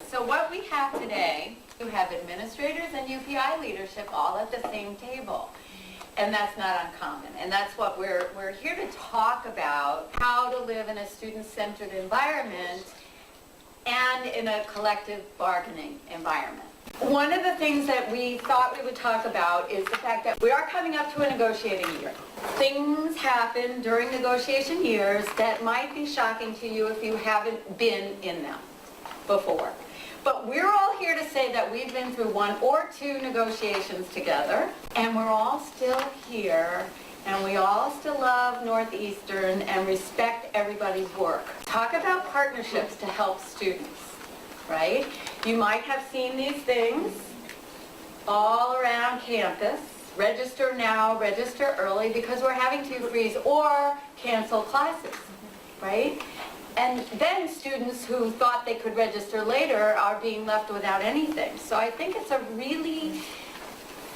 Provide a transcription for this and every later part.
So what we have today, you have administrators and UPI leadership all at the same table. And that's not uncommon. And that's what we're here to talk about, how to live in a student-centered environment and in a collective bargaining environment. One of the things that we thought we would talk about is the fact that we are coming up to a negotiating year. Things happen during negotiation years that might be shocking to you if you haven't been in them before. But we're all here to say that we've been through one or two negotiations together, and we're all still here, and we all still love Northeastern and respect everybody's work. Talk about partnerships to help students, right? You might have seen these things all around campus. Register now, register early, because we're having to freeze or cancel classes, right? And then students who thought they could register later are being left without anything. So I think it's a really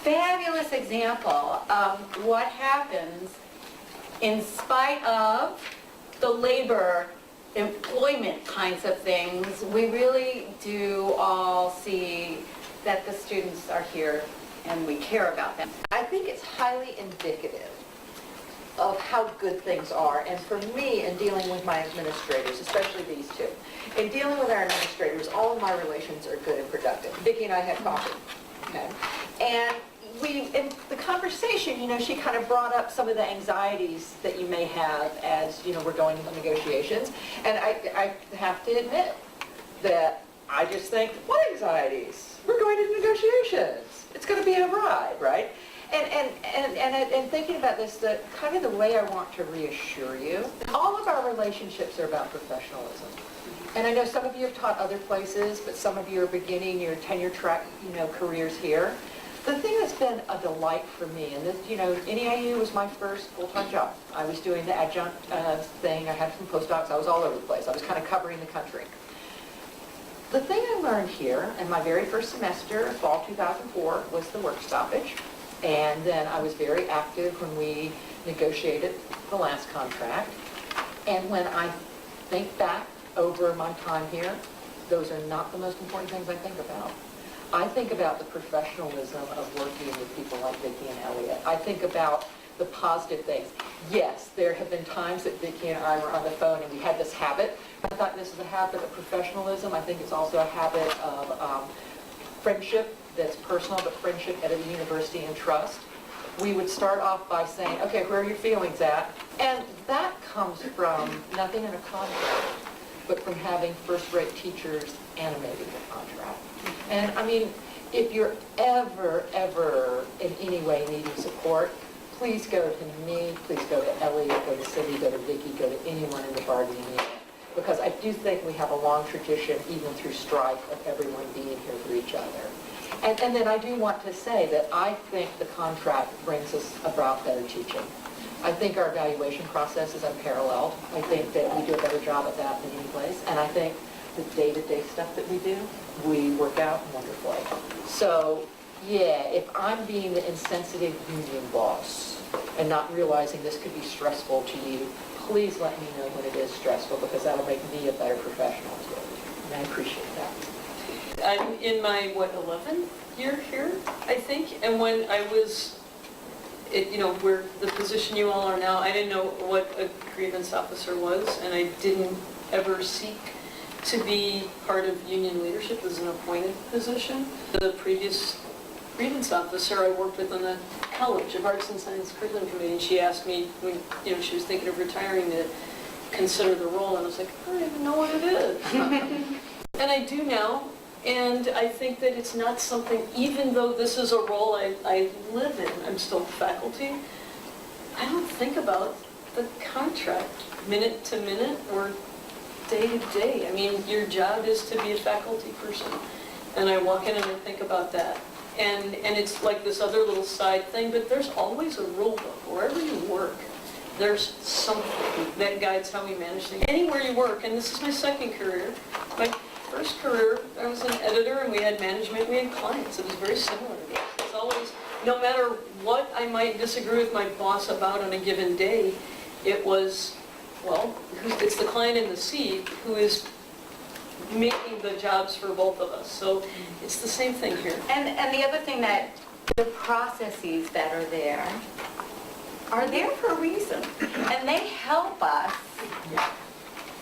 fabulous example of what happens in spite of the labor employment kinds of things. We really do all see that the students are here and we care about them. I think it's highly indicative of how good things are, and for me, in dealing with my administrators, especially these two, in dealing with our administrators, all of my relations are good and productive. Vicki and I had coffee, okay? And in the conversation, you know, she kind of brought up some of the anxieties that you may have as, you know, we're going into negotiations, and I have to admit that I just think, what anxieties? We're going into negotiations. It's going to be a ride, right? And thinking about this, kind of the way I want to reassure you, all of our relationships are about professionalism. And I know some of you have taught other places, but some of you are beginning your tenure track, you know, careers here. The thing that's been a delight for me, and this, you know, NEIU was my first full-time job. I was doing the adjunct thing. I had some postdocs. I was all over the place. I was kind of covering the country. The thing I learned here in my very first semester, fall 2004, was the work stoppage. And then I was very active when we negotiated the last contract. And when I think back over my time here, those are not the most important things I think about. I think about the professionalism of working with people like Vicki and Elliot. I think about the positive things. Yes, there have been times that Vicki and I were on the phone and we had this habit. I thought this is a habit of professionalism. I think it's also a habit of friendship that's personal, but friendship at a university and trust. We would start off by saying, okay, where are your feelings at? And that comes from nothing in a contract, but from having first-rate teachers animating the contract. And I mean, if you're ever in any way needing support, please go to me, please go to Elliot, go to Cindy, go to Vicki, go to anyone in the bargaining unit. Because I do think we have a long tradition, even through strife, of everyone being here for each other. And then I do want to say that I think the contract brings us about better teaching. I think our evaluation process is unparalleled. I think that we do a better job at that than any place. And I think the day-to-day stuff that we do, we work out wonderfully. So, yeah, if I'm being the insensitive union boss and not realizing this could be stressful to you, please let me know when it is stressful, because that'll make me a better professional too. And I appreciate that. I'm in my, 11th year here, I think, and when I was, you know, where the position you all are now, I didn't know what a grievance officer was, and I didn't ever seek to be part of union leadership as an appointed position. The previous grievance officer I worked with on the College of Arts and Science Curriculum Committee, and she asked me when, you know, she was thinking of retiring to consider the role, and I was like, I don't even know what it is. And I do now. And I think that it's not something, even though this is a role I live in, I'm still faculty, I don't think about the contract minute to minute or day to day. I mean, your job is to be a faculty person. And I walk in and I think about that. And it's like this other little side thing, but there's always a rule book. Wherever you work, there's something that guides how we manage things. Anywhere you work, and this is my second career, my first career, I was an editor and we had management, we had clients. It was very similar to this. It's always, no matter what I might disagree with my boss about on a given day, it was, well, it's the client in the seat who is making the jobs for both of us. So it's the same thing here. And the other thing, that the processes that are there for a reason. And they help us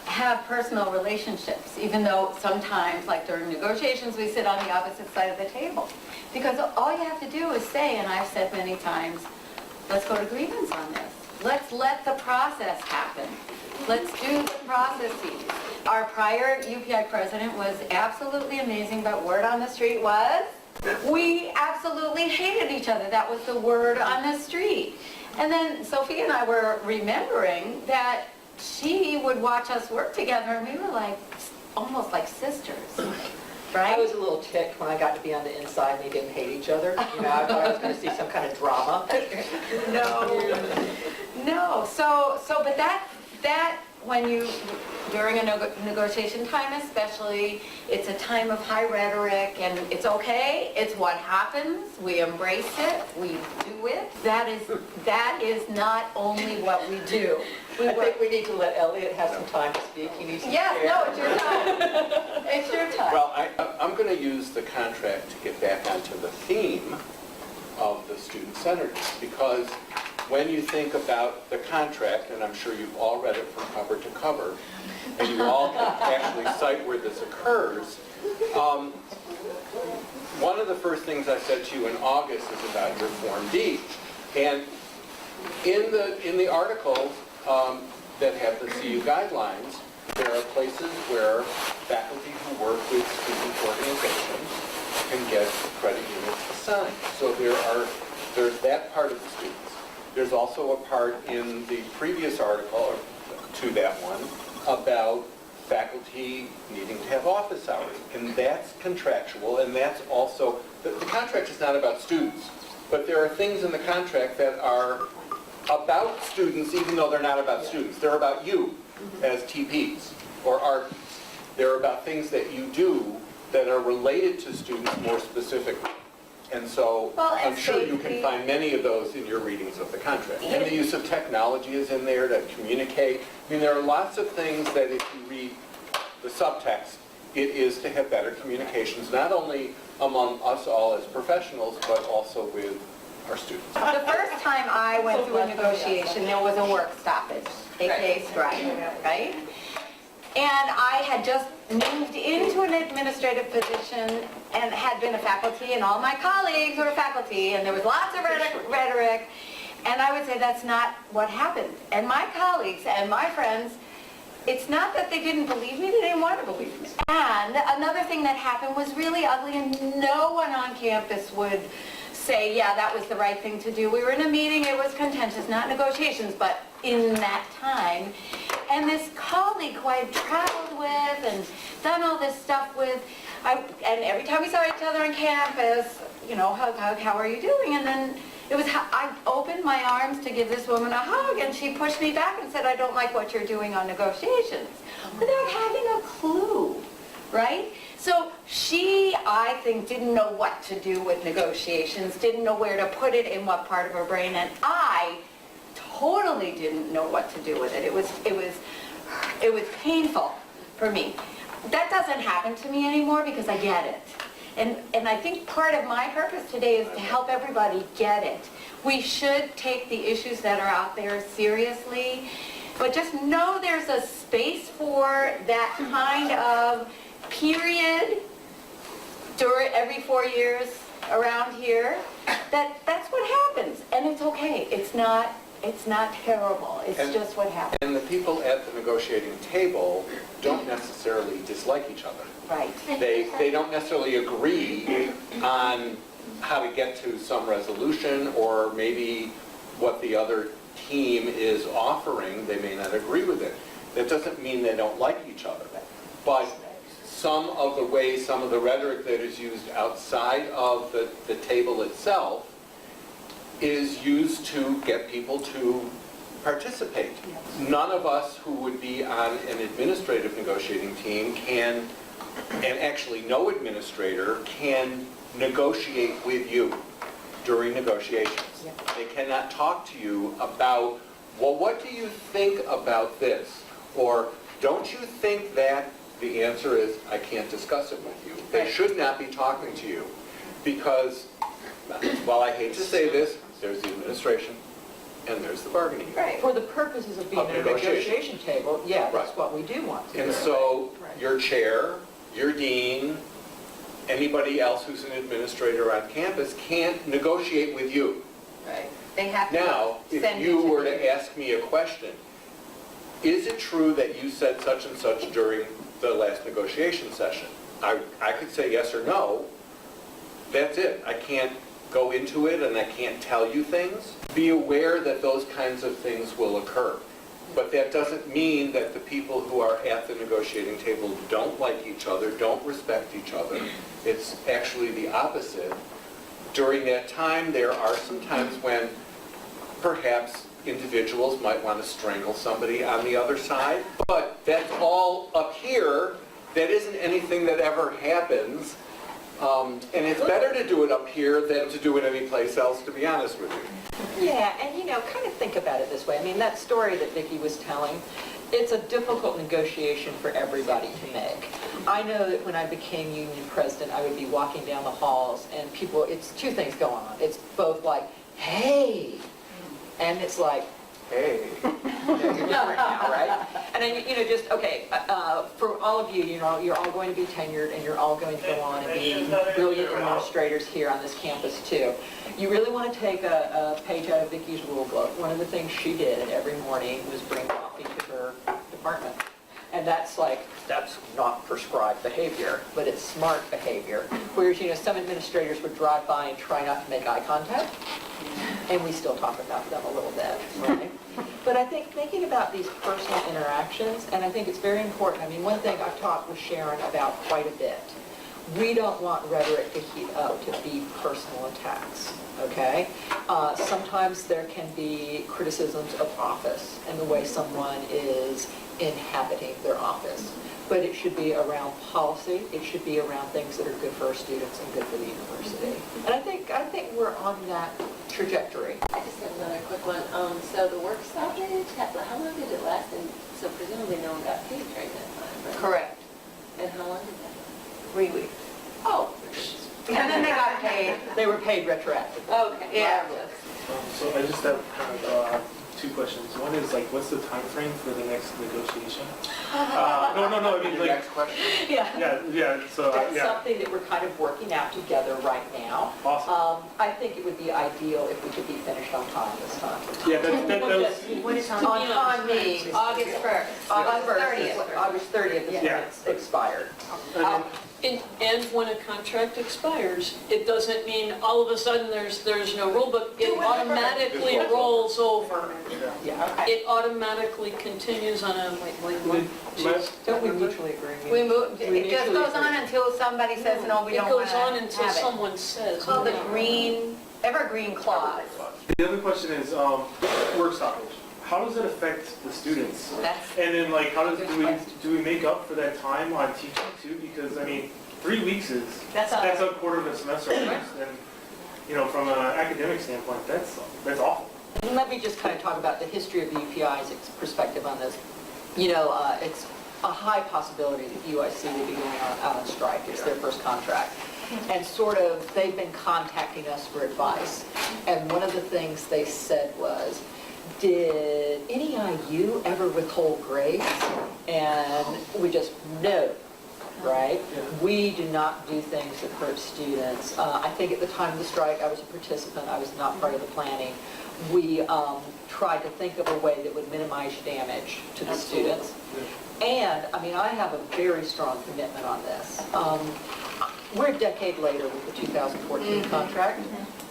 have personal relationships, even though sometimes, like during negotiations, we sit on the opposite side of the table. Because all you have to do is say, and I've said many times, let's go to grievance on this. Let's let the process happen. Let's do the processes. Our prior UPI president was absolutely amazing, but word on the street was, we absolutely hated each other. That was the word on the street. And then Sophie and I were remembering that she would watch us work together, and we were like, almost like sisters, right? I was a little ticked when I got to be on the inside and they didn't hate each other. You know, I thought I was going to see some kind of drama. No. But that when you, during a negotiation time especially, it's a time of high rhetoric, and it's okay, it's what happens, we embrace it, we do it. That is not only what we do. I think we need to let Elliot have some time to speak. He needs to Yes, share. no, it's your time. It's your time. Well, I'm going to use the contract to get back onto the theme of the student-centeredness, because when you think about the contract, and I'm sure you've all read it from cover to cover, and you all can actually cite where this occurs, one of the first things I said to you in August is about your Form D. And in the articles that have the CU guidelines, there are places where faculty who work with student organizations can get credit units assigned. So there's that part of the students. There's also a part in the previous article to that one about faculty needing to have office hours. And that's contractual, and that's also, the contract is not about students, but there are things in the contract that are about students, even though they're not about students. They're about you as TPs or RPs. They're about things that you do that are related to students more specifically. And so I'm sure you can find many of those in your readings of the contract. And the use of technology is in there to communicate. I mean, there are lots of things that if you read the subtext, it is to have better communications, not only among us all as professionals, but also with our students. The first time I went through a negotiation, there was a work stoppage, aka strike, right? And I had just moved into an administrative position and had been a faculty, and all my colleagues were faculty, and there was lots of rhetoric, and I would say that's not what happened. And my colleagues and my friends, it's not that they didn't believe me, they didn't want to believe me. And another thing that happened was really ugly, and no one on campus would say, yeah, that was the right thing to do. We were in a meeting, it was contentious, not negotiations, but in that time. And this colleague who I had traveled with and done all this stuff with, and every time we saw each other on campus, you know, hug, how are you doing? And then it was, I opened my arms to give this woman a hug, and she pushed me back and said, I don't like what you're doing on negotiations, without having a clue, right? So she, I think, didn't know what to do with negotiations, didn't know where to put it in what part of her brain, and I totally didn't know what to do with it. It was painful for me. That doesn't happen to me anymore because I get it. And I think part of my purpose today is to help everybody get it. We should take the issues that are out there seriously, but just know there's a space for that kind of period every 4 years around here. That's what happens, and it's okay. It's not terrible. It's just what happens. And the people at the negotiating table don't necessarily dislike each other. Right. They don't necessarily agree on how to get to some resolution, or maybe what the other team is offering, they may not agree with it. That doesn't mean they don't like each other. But some of the ways, some of the rhetoric that is used outside of the table itself is used to get people to participate. None of us who would be on an administrative negotiating team can, and actually no administrator can negotiate with you during negotiations. They cannot talk to you about, well, what do you think about this? Or don't you think that the answer is, I can't discuss it with you. They Right. should not be talking to you, because, while I hate to say this, there's the administration and there's the bargaining unit. Right. For the purposes of being Of at a negotiation. negotiation table, yeah, that's Right. what we do want to do. And so, Right. your chair, your dean, anybody else who's an administrator on campus can't negotiate with you. Right. They have to Now, if send you it to were me. to ask me a question, is it true that you said such and such during the last negotiation session? I could say yes or no. That's it. I can't go into it and I can't tell you things. Be aware that those kinds of things will occur. But that doesn't mean that the people who are at the negotiating table don't like each other, don't respect each other. It's actually the opposite. During that time, there are some times when perhaps individuals might want to strangle somebody on the other side, but that's all up here. That isn't anything that ever happens. And it's better to do it up here than to do it anyplace else, to be honest with you. Yeah, and kind of think about it this way. I mean, that story that Vicki was telling, it's a difficult negotiation for everybody to make. I know that when I became union president, I would be walking down the halls and people, it's two things going on. It's both like, hey, and it's like, hey, you're different now, right? And then, just, okay, for all of you, you're all going to be tenured and you're all going to go on and be brilliant administrators here on this campus too. You really want to take a page out of Vicki's rule book. One of the things she did every morning was bring coffee to her department. And that's not prescribed behavior, but it's smart behavior. Whereas, some administrators would drive by and try not to make eye contact, and we still talk about them a little bit, right? But I think thinking about these personal interactions, and I think it's very important. I mean, one thing I've talked with Sharon about quite a bit, we don't want rhetoric to heat up to be personal attacks, okay? Sometimes there can be criticisms of office and the way someone is inhabiting their office. But it should be around policy, it should be around things that are good for our students and good for the university. And I think we're on that trajectory. I just have another quick one. So the work stoppage, how long did it last? And so presumably no one got paid during that time, right? Correct. And how long did that last? 3 weeks. Oh. And then they got paid. They were paid retroactively. Okay. Yeah. Marvelous. So I just have kind of two questions. One is like, what's the time frame for the next negotiation? No, I mean Your like, next question? yeah, so, That's yeah, something that we're kind of working out together right now. awesome. I think it would be ideal if we could be finished on time this time. Yeah, that was, When it's on me, August 1st. August 30th. 30th. August 30th is when Yeah. it's expired. and then- And when a contract expires, it doesn't mean all of a sudden there's no rule book. It automatically rolls over. Yeah. It automatically continues on a, Don't we mutually agree? We move, We it just mutually goes on agree. until somebody says, no, we it don't goes want on to until have it. someone says. It's called the no. evergreen clause. the other question is, work stoppage. How does it affect the students? That's, And then like, Good question. do we make up for that time on teaching too? Because I mean, 3 weeks is, that's that's all. a quarter of a semester almost. And, from an academic standpoint, that's awful. And let me just kind of talk about the history of the UPI's perspective on this. It's a high possibility that UIC will be going out on strike. It's their first contract. And they've been contacting us for advice. And one of the things they said was, did any IU ever withhold grades? And we just, no, right? We do not do things that hurt students. I think at the time of the strike, I was a participant, I was not part of the planning. We tried to think of a way that would minimize damage to the students. And, I have a very strong commitment on this. We're a decade later with the 2014 contract.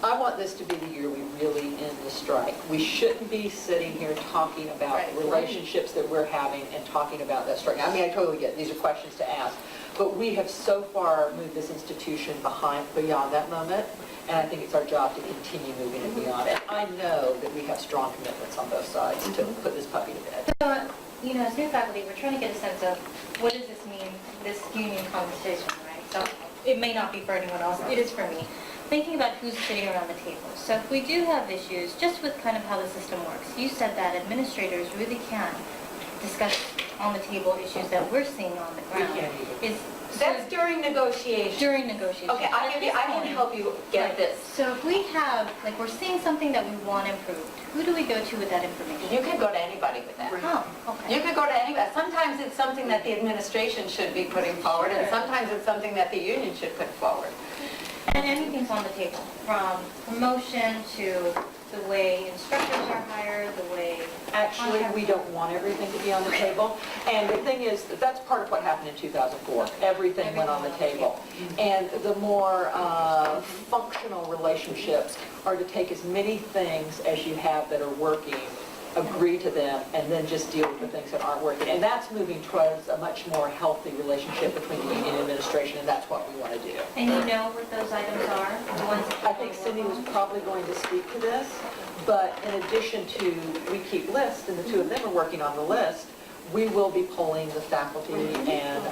I want this to be the year we really end the strike. We shouldn't be sitting here talking about Right. the relationships that we're having and talking about that strike. I totally get it. These are questions to ask. But we have so far moved this institution beyond that moment, and I think it's our job to continue moving it beyond it. I know that we have strong commitments on both sides to put this puppy to bed. So, as new faculty, we're trying to get a sense of what does this mean, this union conversation, right? So it may not be for anyone else, it is for me. Thinking about who's sitting around the table. So if we do have issues, just with kind of how the system works, you said that administrators really can discuss on the table issues that we're seeing on the ground. can't even. Is That's during negotiation. during negotiations. Okay, I can help you get Right. this. So if we have, like, we're seeing something that we want improved, who do we go to with that information? You can go to anybody with that. Oh, okay. You could go to anybody. Sometimes it's something that the administration should be putting forward, and sometimes it's something that the union should put forward. And anything's on the table, from promotion to the way instructors are hired, the way... Actually, we don't want everything to be on the table. And the thing is, that's part of what happened in 2004. Everything went on the table. And the more functional relationships are to take as many things as you have that are working, agree to them, and then just deal with the things that aren't working. And that's moving towards a much more healthy relationship between the union administration, and that's what we want to do. And you know what those items are? The ones that I think Cindy was probably going to speak to this, but in addition to, we keep lists, and the two of them are working on the list, we will be polling the faculty and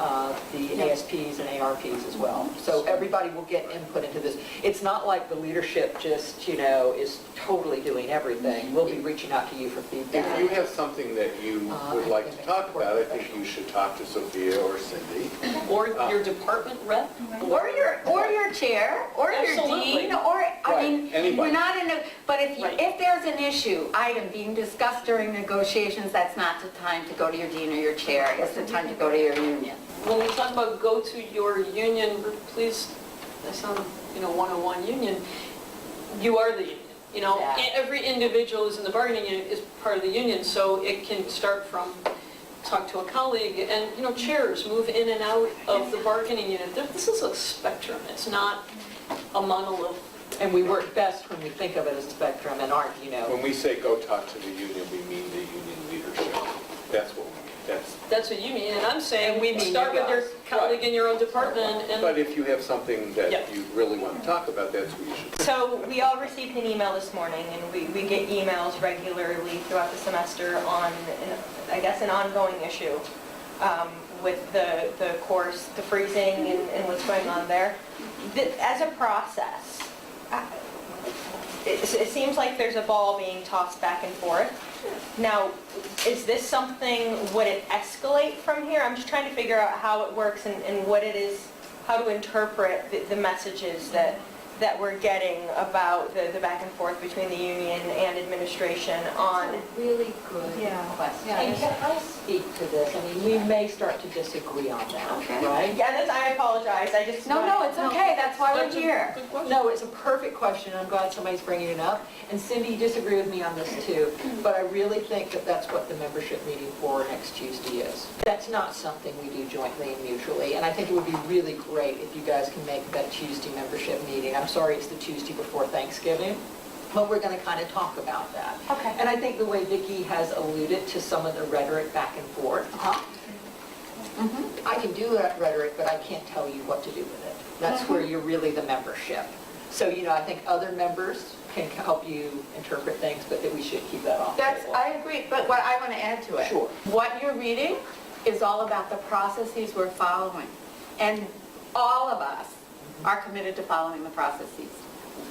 the ASPs and ARPs as well. So everybody will get input into this. It's not like the leadership just, is totally doing everything. We'll be reaching out to you for feedback. If you have something that you would like to talk about, I think you should talk to Sophia or Cindy. Or your department rep? Or your chair, or your Absolutely. dean, or, I mean, Right, anybody. we're not in a, but Right. if there's an item being discussed during negotiations, that's not the time to go to your dean or your chair. It's the time to go to your union. When we talk about go to your union, please, that sounds, 101 union, you are the union. Yeah. Every individual who's in the bargaining unit is part of the union, so it can start from talk to a colleague, and, chairs move in and out of the bargaining unit. This is a spectrum, it's not a monolith. And we work best when we think of it as a spectrum and aren't, When we say go talk to the union, we mean the union leadership. That's what we mean. That's what you mean, and I'm saying, And we mean start you with your guys. colleague in your own department, But and if you have something Yeah. that you really want to talk about, that's what you should. So we all received an email this morning, and we get emails regularly throughout the semester on, I guess, an ongoing issue with the course, the freezing and what's going on there. As a process, it seems like there's a ball being tossed back and forth. Now, is this something, would it escalate from here? I'm just trying to figure out how it works and what it is, how to interpret the messages that we're getting about the back and forth between the union and administration on... That's a really good Yeah. question. And can I speak to this? I mean, we may start to disagree on that, right? Yeah, I apologize, I just... No, it's okay, that's why we're here. good question. No, it's a perfect question. I'm glad somebody's bringing it up. And Cindy, you disagree with me on this too, but I really think that that's what the membership meeting for next Tuesday is. That's not something we do jointly and mutually, and I think it would be really great if you guys can make that Tuesday membership meeting. I'm sorry it's the Tuesday before Thanksgiving, but we're going to kind of talk about that. Okay. And I think the way Vicki has alluded to some of the rhetoric back and forth, I can do that rhetoric, but I can't tell you what to do with it. That's where you're really the membership. So, I think other members can help you interpret things, but that we should keep that off the table. I agree, but what I want to add to it. Sure. What you're reading is all about the processes we're following. And all of us are committed to following the processes.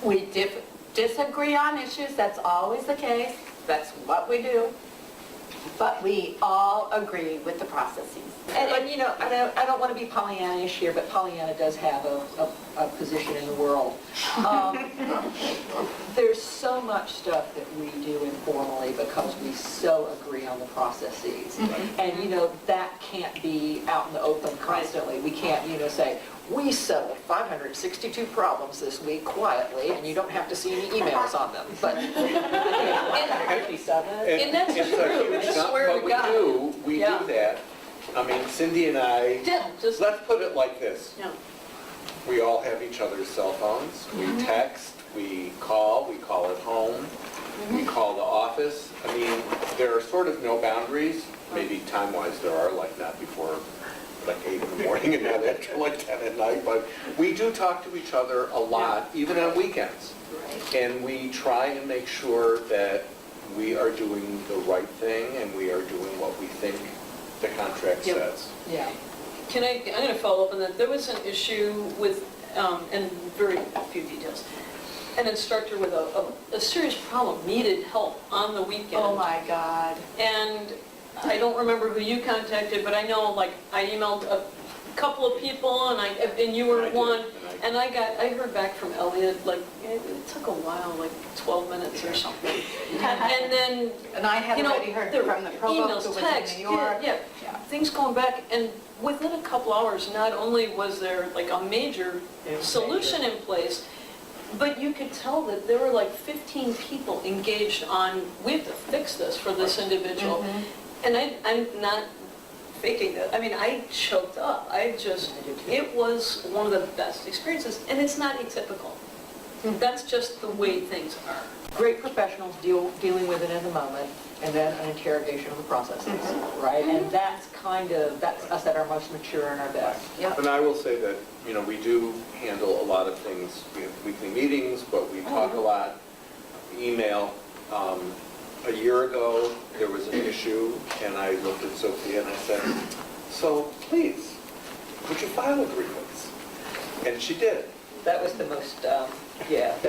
We disagree on issues, that's always the case, that's what we do. But we all agree with the processes. And I don't want to be Pollyanna-ish here, but Pollyanna does have a position in the world. There's so much stuff that we do informally because we so agree on the processes. And, that can't be out in the open constantly. We can't, say, we settled 562 problems this week quietly, and you don't have to see any emails on them. But 557. And that's It's a true. huge I num- swear to But God. we Yeah. do that. I mean, Cindy and I, Just, let's put it like this. yeah. We all have each other's cell phones. We text, we call at home, we call the office. I mean, there are sort of no boundaries. Maybe time-wise there are, like not before like 8 in the morning and not after like 10 at night. But we do talk to each other a lot, even on weekends. And we try and make sure that we are doing the right thing and we are doing what we think the contract Yep. says. Yeah. I'm going to follow up on that. There was an issue with, and very few details, an instructor with a serious problem, needed help on the weekend. Oh my God. And I don't remember who you contacted, but I know, like, I emailed a couple of people, and you were I did, one, and I heard back from Elliot, like, it took a while, like 12 minutes or something. And then, And I had you know, already heard there from the provost who emails, was texts, in New York. yeah, Yeah. things going back, and within a couple hours, not only was there like a major solution in place, but you could tell that there were like 15 people engaged on, we have to fix this for this individual. And I'm not faking it. I mean, I choked up. It was one of the best experiences, and it's not atypical. That's just the way things are. Great professionals dealing with it in the moment, and then an interrogation of the processes, right? And that's us at our most mature and our best. And I will say that, you know, we do handle a lot of things. We have weekly meetings, but we talk a lot, email. A year ago, there was an issue, and I looked at Sophia and I said, so please, would you file a grievance? And she did. That was the most, that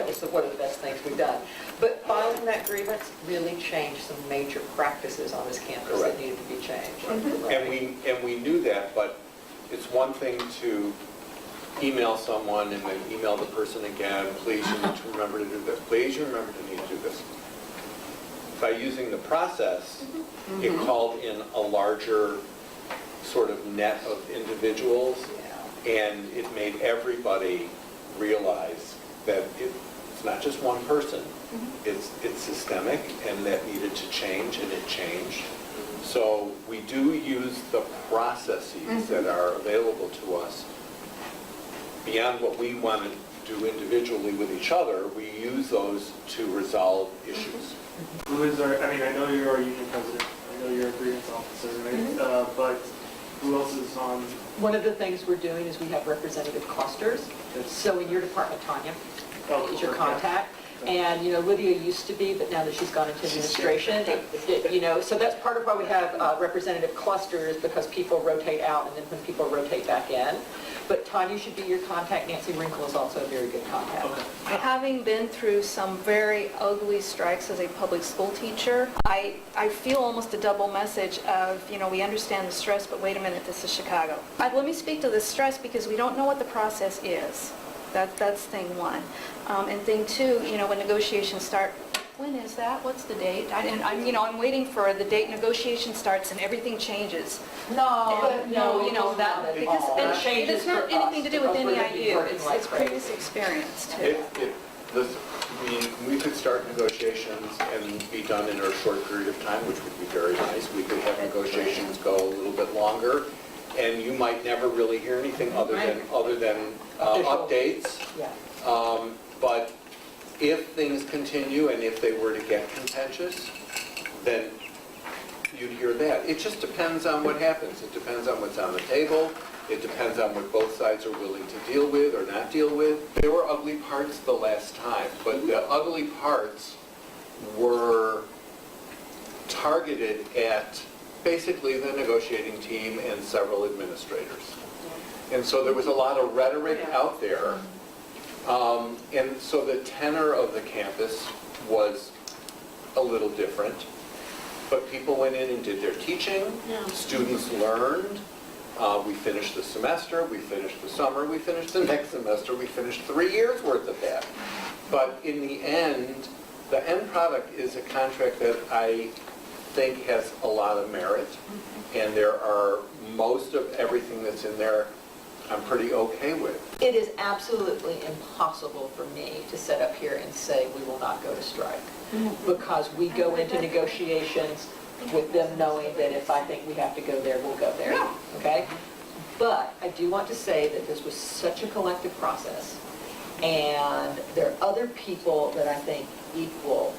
was one of the best things we've done. But filing that grievance really changed some major practices on this campus that Correct. needed to be changed. And we knew that, but it's one thing to email someone and then email the person again, please, you need to remember to do this, please, you remember to need to do this. By using the process, it called in a larger sort of net of individuals, and it made everybody realize that it's not just one person, it's systemic, and that needed to change, and it changed. So we do use the processes that are available to us beyond what we want to do individually with each other. We use those to resolve issues. Who is our, I mean, I know you're our union president, I know you're a grievance officer, right? But who else is on? One of the things we're doing is we have representative clusters. So in your department, Tanya is your contact. And, you know, Lydia used to be, but now that she's gone into administration, you know, so that's part of why we have representative clusters, because people rotate out and then when people rotate back in. But Tanya should be your contact. Nancy Wrinkle is also a very good contact. Having been through some very ugly strikes as a public school teacher, I feel almost a double message of, you know, we understand the stress, but wait a minute, this is Chicago. Let me speak to the stress because we don't know what the process is. That's thing one. And thing two, you know, when negotiations start, when is that? What's the date? I'm waiting for the date negotiation starts and everything changes. No, No, you know, that, because, That and changes it's not for us anything to do with because we're any gonna be IU, working like it's crazy. previous experience too. We could start negotiations and be done in a short period of time, which would be very nice. We could have negotiations go a little bit longer, and you might never really hear anything other than updates. Yeah. But if things continue and if they were to get contentious, then you'd hear that. It just depends on what happens. It depends on what's on the table. It depends on what both sides are willing to deal with or not deal with. There were ugly parts the last time, but the ugly parts were targeted at basically the negotiating team and several administrators. And so there was a lot of rhetoric out there. And so the tenor of the campus was a little different. But people went in and did their teaching. Students learned. We finished the semester, we finished the summer, we finished the next semester, we finished 3 years worth of that. But in the end product is a contract that I think has a lot of merit. And there are, most of everything that's in there I'm pretty okay with. It is absolutely impossible for me to sit up here and say we will not go to strike, because we go into negotiations with them knowing that if I think we have to go there, we'll go there, okay? But I do want to say that this was such a collective process, and there are other people that I think equal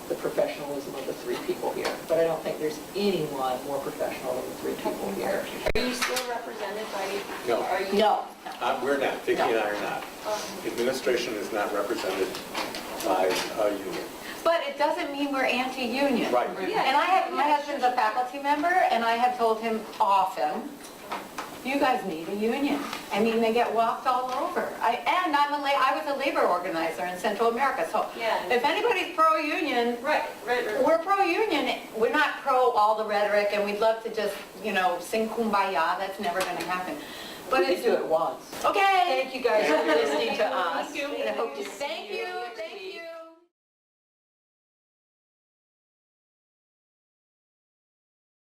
the professionalism of the three people here, but I don't think there's anyone more professional than the three people here. Are you still represented by? No. Are you? No. We're not, Vicki and I are not. Administration is not represented by a union. But it doesn't mean we're anti-union. Right. And my husband's a faculty member, and I have told him often, You guys need a union. I mean, they get walked all over. I was a labor organizer in Central America, so Yeah. if anybody's pro-union, Right. we're pro-union. We're not pro all the rhetoric, and we'd love to just, sing kumbaya. That's never going to happen. But We it's could do it once. okay. Thank you guys for listening to us. Thank you. And I hope to see